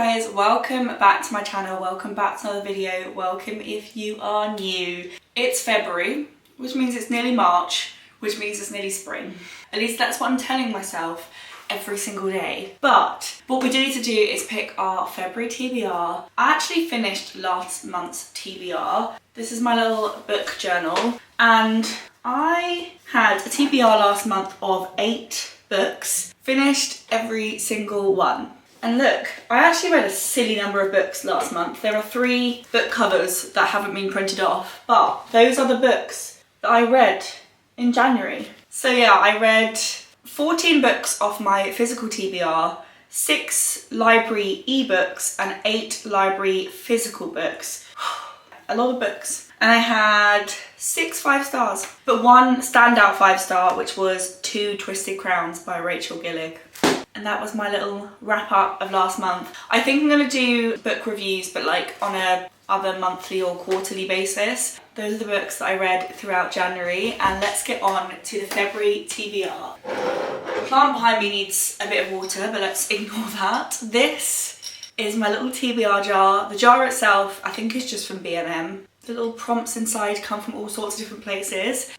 guys, welcome back to my channel, welcome back to another video, welcome if you are new. It's February, which means it's nearly March, which means it's nearly spring. At least that's what I'm telling myself every single day. But what we do need to do is pick our February TBR. I actually finished last month's TBR. This is my little book journal, and I had a TBR last month of 8 books, finished every single one. And look, I actually read a silly number of books last month. There are 3 book covers that haven't been printed off, but those are the books that I read in January. So yeah, I read 14 books off my physical TBR, 6 library ebooks and 8 library physical books. A lot of books. And I had 6 5-stars, but 1 standout 5-star, which was 2 Twisted Crowns by Rachel Gillig. And that was my little wrap up of last month. I think I'm gonna do book reviews, but like on a other monthly or quarterly basis. Those are the books that I read throughout January, and let's get on to the February TBR. The plant behind me needs a bit of water, but let's ignore that. This is my little TBR jar. The jar itself, I think, is just from B&M. The little prompts inside come from all sorts of different places.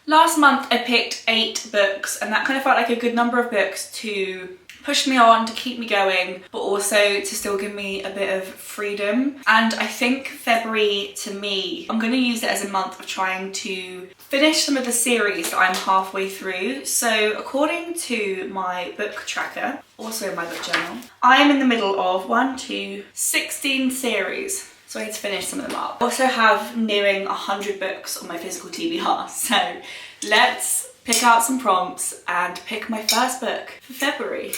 Last month I picked 8 books, and that kind of felt like a good number of books to push me on, to keep me going, but also to still give me a bit of freedom. And I think February, to me, I'm going to use it as a month of trying to finish some of the series that I'm halfway through. So according to my book tracker, also my book journal, I am in the middle of 16 series. So I need to finish some of them up. I also have nearing 100 books on my physical TBR. So let's pick out some prompts and pick my first book for February.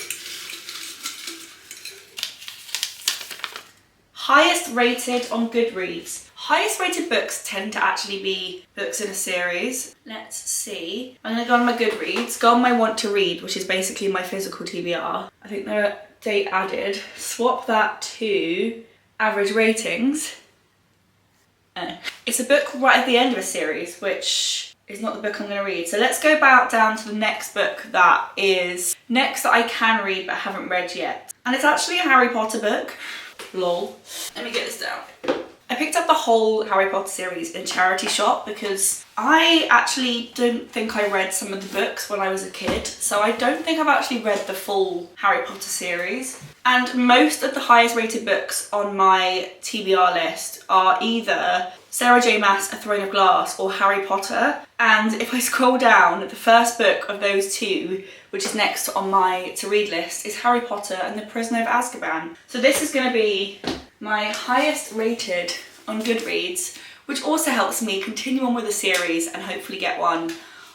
Highest rated on Goodreads. Highest rated books tend to actually be books in a series. Let's see. I'm gonna go on my Goodreads, go on my want to read, which is basically my physical TBR. I think the date added. Swap that to average ratings. It's a book right at the end of a series, which is not the book I'm going to read. So let's go back down to the next book that is next that I can read but haven't read yet. And it's actually a Harry Potter book. Lol. Let me get this down. I picked up the whole Harry Potter series in charity shop because I actually don't think I read some of the books when I was a kid. So I don't think I've actually read the full Harry Potter series. And most of the highest rated books on my TBR list are either Sarah J Maas, A Throne of Glass, or Harry Potter. And if I scroll down, the first book of those 2, which is next on my to read list, is Harry Potter and the Prisoner of Azkaban. So this is going to be my highest rated on Goodreads, which also helps me continue on with the series and hopefully get one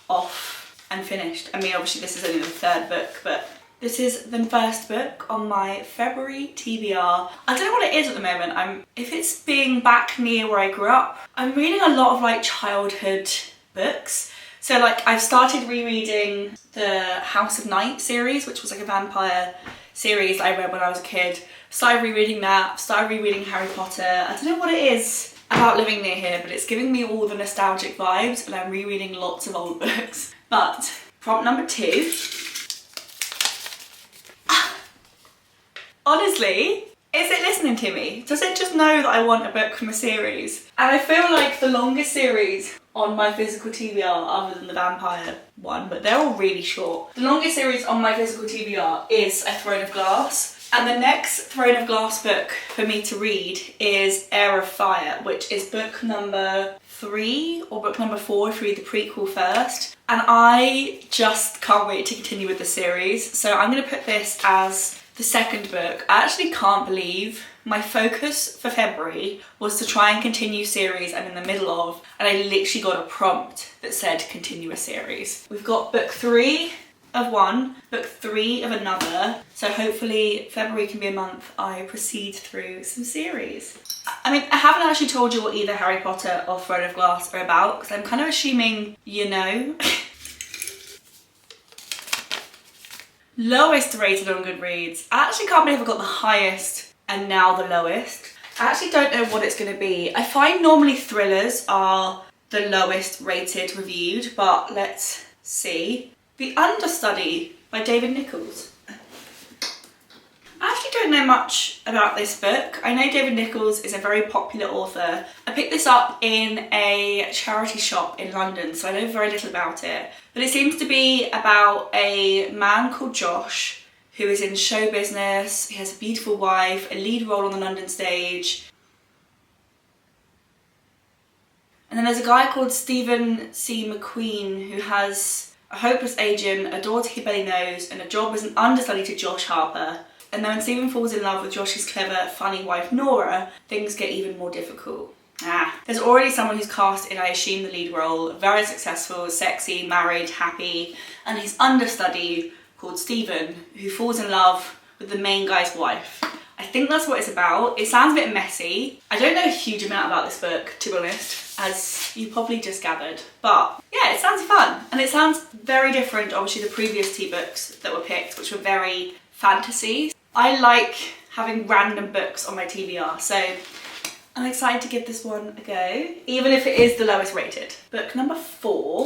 off and finished. I mean, obviously this is only the 3rd book, but this is the first book on my February TBR. I don't know what it is at the moment. If it's being back near where I grew up, I'm reading a lot of like childhood books. So like I've started rereading the House of Night series, which was like a vampire series that I read when I was a kid. Started rereading that, started rereading Harry Potter. I don't know what it is about living near here, but it's giving me all the nostalgic vibes, and I'm rereading lots of old books. But prompt number 2. Honestly, is it listening to me? Does it just know that I want a book from a series? And I feel like the longest series on my physical TBR, other than the vampire one, but they're all really short. The longest series on my physical TBR is A Throne of Glass. And the next Throne of Glass book for me to read is Heir of Fire, which is book number 3 or book number 4 if you read the prequel first. And I just can't wait to continue with the series. So I'm going to put this as the 2nd book. I actually can't believe my focus for February was to try and continue series I'm in the middle of, and I literally got a prompt that said continue a series. We've got book 3 of one, book 3 of another, so hopefully February can be a month I proceed through some series. I mean, I haven't actually told you what either Harry Potter or Throne of Glass are about, because I'm kind of assuming you know. Lowest rated on Goodreads. I actually can't believe I got the highest and now the lowest. I actually don't know what it's going to be. I find normally thrillers are the lowest rated reviewed, but let's see. The Understudy by David Nichols. know much about this book. I know David Nicholls is a very popular author. I picked this up in a charity shop in London, so I know very little about it. But it seems to be about a man called Josh who is in show business. He has a beautiful wife, a lead role on the London stage. And then there's a guy called Stephen C. McQueen who has a hopeless agent, a daughter he barely knows, and a job as an understudy to Josh Harper. And then when Stephen falls in love with Josh's clever, funny wife Nora, things get even more difficult. There's already someone who's cast in, I assume, the lead role, very successful, sexy, married, happy, and his understudy called Stephen, who falls in love with the main guy's wife. I think that's what it's about. It sounds a bit messy. I don't know a huge amount about this book, to be honest, as you probably just gathered. But yeah, it sounds fun. And it sounds very different, obviously, the previous two books that were picked, which were very fantasy. I like having random books on my TBR, so I'm excited to give this one a go, even if it is the lowest rated. Book number 4.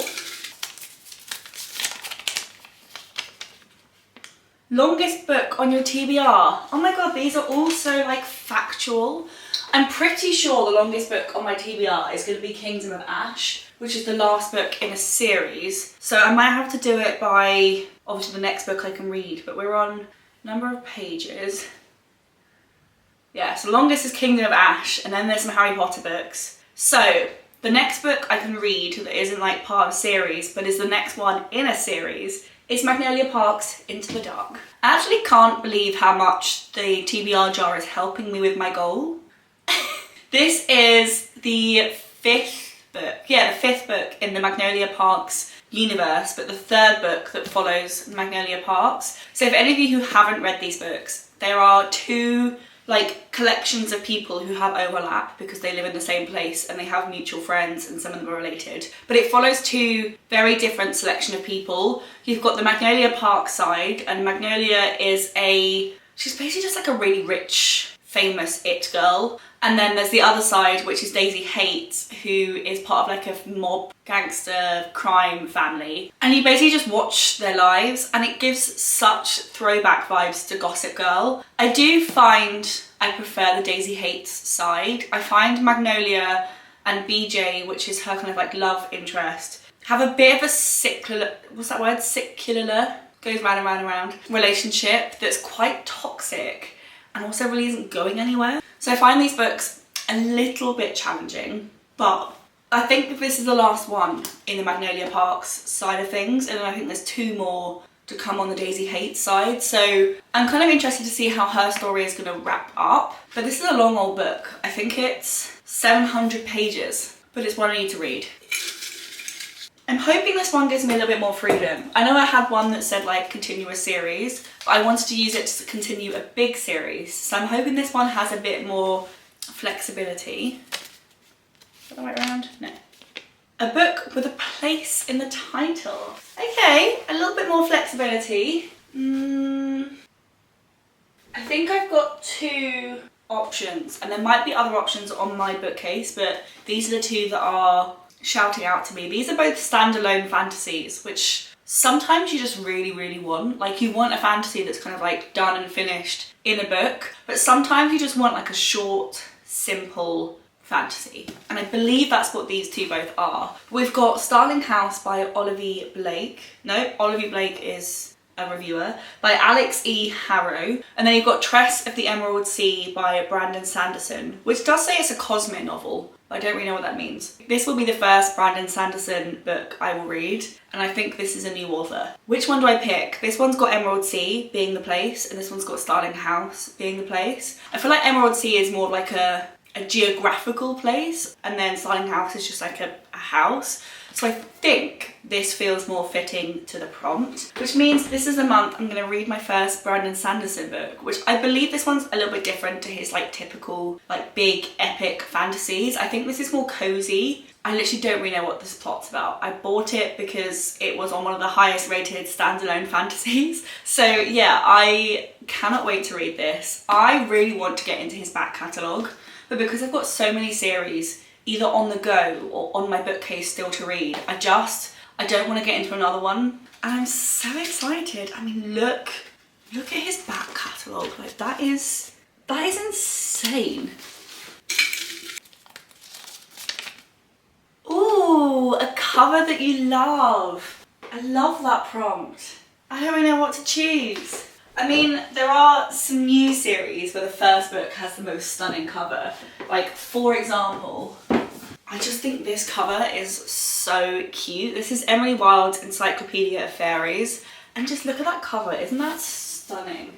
Longest book on your TBR. Oh my god, these are all so like factual. I'm pretty sure the longest book on my TBR is going to be Kingdom of Ash, which is the last book in a series. So I might have to do it by, obviously, the next book I can read, but we're on number of pages. Yeah, so longest is Kingdom of Ash, and then there's some Harry Potter books. So the next book I can read that isn't like part of a series, but is the next one in a series, is Magnolia Park's Into the Dark. I actually can't believe how much the TBR jar is helping me with my goal. This is the 5th book. Yeah, the 5th book in the Magnolia Parks universe, but the 3rd book that follows Magnolia Parks. So if any of you who haven't read these books, there are 2 like collections of people who have overlap because they live in the same place and they have mutual friends and some of them are related. But it follows 2 very different selection of people. You've got the Magnolia Park side, and Magnolia is she's basically just like a really rich, famous it girl. And then there's the other side, which is Daisy Haight, who is part of like a mob gangster crime family. And you basically just watch their lives, and it gives such throwback vibes to Gossip Girl. I do find I prefer the Daisy Haight side. I find Magnolia and BJ, which is her kind of like love interest, have a bit of a secular, goes round and round and round, relationship that's quite toxic and also really isn't going anywhere. So I find these books a little bit challenging, but I think that this is the last one in the Magnolia Parks side of things, and I think there's 2 more to come on the Daisy Haight side. So I'm kind of interested to see how her story is going to wrap up. But this is a long old book. I think it's 700 pages, but it's one I need to read. I'm hoping this one gives me a little bit more freedom. I know I had one that said like continue a series, but I wanted to use it to continue a big series. So I'm hoping this one has a bit more flexibility. Is that the right round? No. A book with a place in the title. Okay, a little bit more flexibility. I think I've got 2 options, and there might be other options on my bookcase, but these are the 2 that are shouting out to me. These are both standalone fantasies, which sometimes you just really, really want. Like, you want a fantasy that's kind of like done and finished in a book, but sometimes you just want like a short, simple fantasy. And I believe that's what these 2 both are. We've got Starling House by Olivia Blake. No, Olivia Blake is a reviewer, by Alex E. Harrow. And then you've got Tress of the Emerald Sea by Brandon Sanderson, which does say it's a Cosmic novel. I don't really know what that means. This will be the first Brandon Sanderson book I will read, and I think this is a new author. Which one do I pick? This one's got Emerald Sea being the place, and this one's got Starling House being the place. I feel like Emerald Sea is more like a geographical place, and then Starling House is just like a house. So I think this feels more fitting to the prompt, which means this is the month I'm going to read my first Brandon Sanderson book, which I believe this one's a little bit different to his like typical like big epic fantasies. I think this is more cozy. I literally don't really know what this plot's about. I bought it because it was on one of the highest rated standalone fantasies. So yeah, I cannot wait to read this. I really want to get into his back catalogue, but because I've got so many series either on the go or on my bookcase still to read, I don't want to get into another one. And I'm so excited. I mean, look at his back catalogue. catalogue. Like that is insane. Ooh, a cover that you love. I love that prompt. I don't really know what to choose. I mean, there are some new series where the first book has the most stunning cover. Like, for example, I just think this cover is so cute. This is Emily Wilde's Encyclopedia of Fairies. And just look at that cover, isn't that stunning?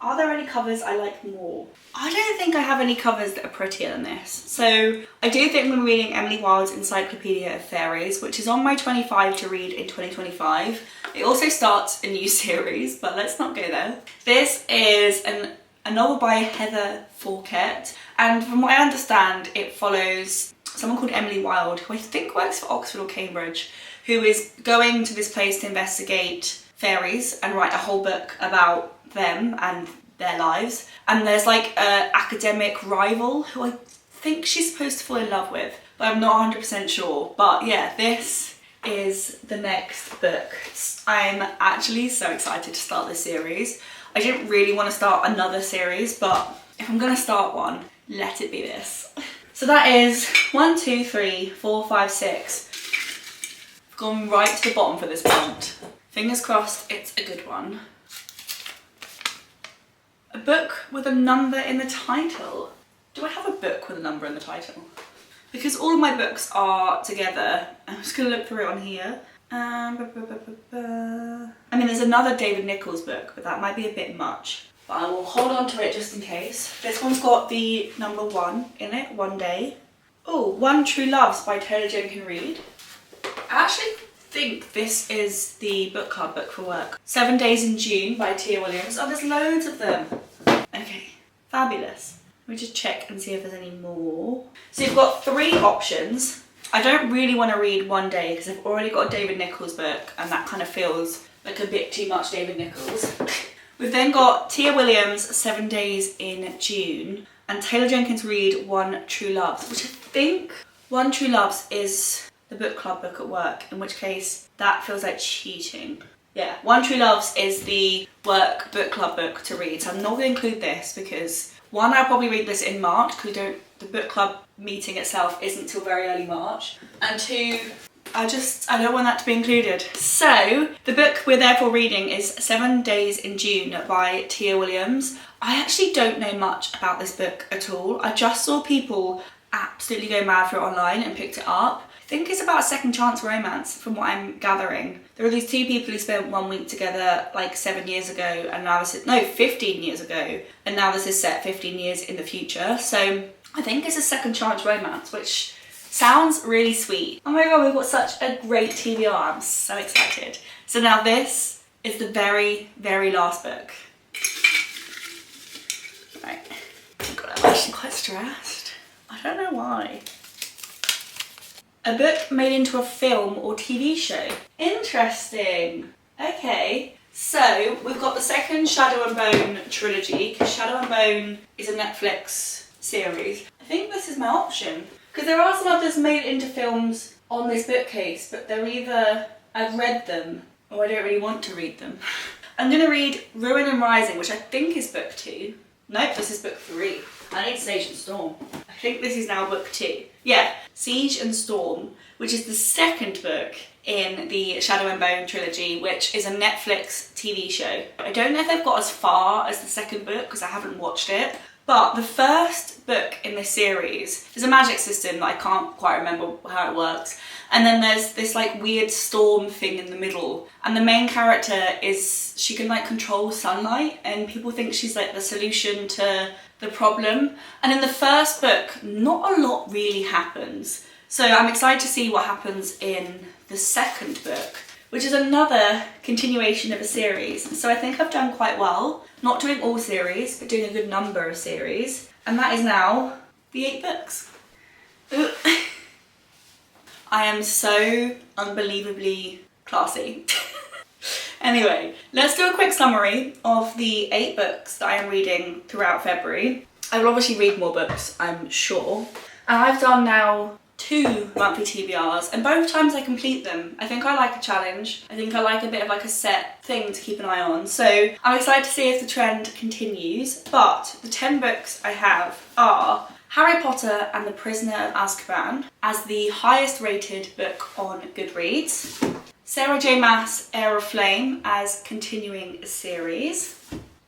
Are there any covers I like more? I don't think I have any covers that are prettier than this. So I do think I'm reading Emily Wilde's Encyclopedia of Fairies, which is on my 25 to read in 2025. It also starts a new series, but let's not go there. This is a novel by Heather Forkett, and from what I understand, it follows someone called Emily Wilde, who I think works for Oxford or Cambridge, who is going to this place to investigate fairies and write a whole book about them and their lives. And there's like an academic rival who I think she's supposed to fall in love with, but I'm not 100% sure. But yeah, this is the next book. I'm actually so excited to start this series. I didn't really want to start another series, but if I'm gonna start one, let it be this. So that is 1, 2, 3, 4, 5, 6. I've gone right to the bottom for this prompt. Fingers crossed it's a good one. A book with a number in the title. Do I have a book with a number in the title? Because all of my books are together. I'm just gonna look through it on here. I mean, there's another David Nicholls book, but that might be a bit much. But I will hold on to it just in case. This one's got the number 1 in it, One Day. Oh, One True Loves by Taylor Jenkins Reid. I actually think this is the book club book for work. 7 Days in June by Tia Williams. Oh, there's loads of them. Okay, fabulous. Let me just check and see if there's any more. So you've got 3 options. I don't really want to read One Day because I've already got a David Nicholls book and that kind of feels like a bit too much David Nicholls. We've then got Tia Williams' 7 Days in June and Taylor Jenkins Reid, One True Loves, which I think One True Loves is the book club book at work, in which case that feels like cheating. Yeah, One True Loves is the work book club book to read. So I'm not going to include this because 1, I'll probably read this in March because the book club meeting itself isn't till very early March. And 2, I don't want that to be included. So the book we're therefore reading is 7 Days in June by Tia Williams. I actually don't know much about this book at all. I just saw people absolutely go mad for it online and picked it up. I think it's about a second chance romance from what I'm gathering. There are these 2 people who spent 1 week together like 7 years ago and now this is, no, 15 years ago. And now this is set 15 years in the future. So I think it's a second chance romance, which sounds really sweet. Oh my god, we've got such a great TBR. I'm so excited. So now this is the very, very last book. Right. Oh god, I'm actually quite stressed. I don't know why. A book made into a film or TV show. Interesting. Okay, so we've got the second Shadow and Bone trilogy, because Shadow and Bone is a Netflix series. I think this is my option, because there are some others made into films on this bookcase, but they're either I've read them or I don't really want to read them. I'm going to read Ruin and Rising, which I think is book 2. Nope, this is book 3. I need Siege and Storm. I think this is now book 2. Yeah, Siege and Storm, which is the second book in the Shadow and Bone trilogy, which is a Netflix TV show. I don't know if they've got as far as the second book because I haven't watched it, but the first book in this series, there's a magic system that I can't quite remember how it works, and then there's this like weird storm thing in the middle, and the main character is, she can like control sunlight and people think she's like the solution to the problem. And in the first book, not a lot really happens. So I'm excited to see what happens in the second book, which is another continuation of a series. So I think I've done quite well, not doing all series, but doing a good number of series. And that is now the 8 books. I am so unbelievably classy. Anyway, let's do a quick summary of the 8 books that I am reading throughout February. I will obviously read more books, I'm sure. And I've done now 2 monthly TBRs, and both times I complete them. I think I like a challenge. I think I like a bit of like a set thing to keep an eye on. So I'm excited to see if the trend continues. But the 10 books I have are Harry Potter and the Prisoner of Azkaban as the highest rated book on Goodreads, Sarah J Maas' Heir of Flame as continuing a series,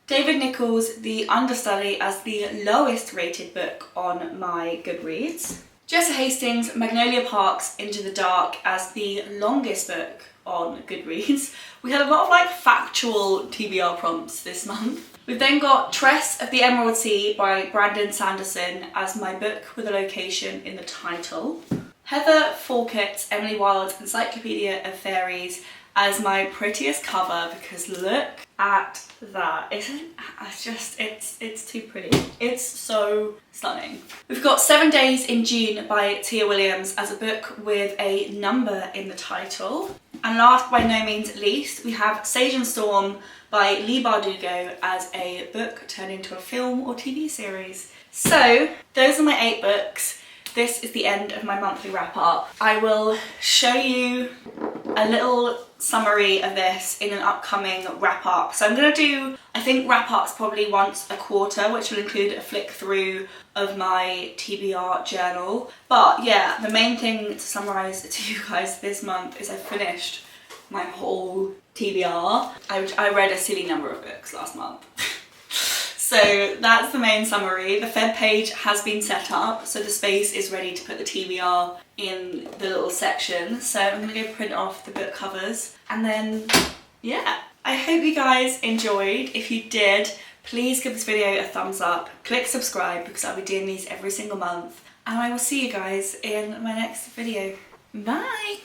David Nichols' The Understudy as the lowest rated book on my Goodreads, Jessa Hastings' Magnolia Park's Into the Dark as the longest book on Goodreads. We had a lot of like factual TBR prompts this month. We've then got Tress of the Emerald Sea by Brandon Sanderson as my book with a location in the title, Heather Falkett's Emily Wilde's Encyclopedia of Fairies as my prettiest cover, because look at that. It's too pretty. It's so stunning. We've got 7 Days in June by Tia Williams as a book with a number in the title. And last by no means least, we have Sage and Storm by Lee Bardugo as a book turned into a film or TV series. So those are my 8 books. This is the end of my monthly wrap up. I will show you a little summary of this in an upcoming wrap up. So I'm gonna do, I think wrap ups probably once a quarter, which will include a flick through of my TBR journal. But yeah, the main thing to summarize to you guys this month is I finished my whole TBR. I read a silly number of books last month. So that's the main summary. The Feb page has been set up, so the space is ready to put the TBR in the little section. So I'm gonna go print off the book covers, and then yeah. I hope you guys enjoyed. If you did, please give this video a thumbs up, click subscribe because I'll be doing these every single month, and I will see you guys in my next video. Bye!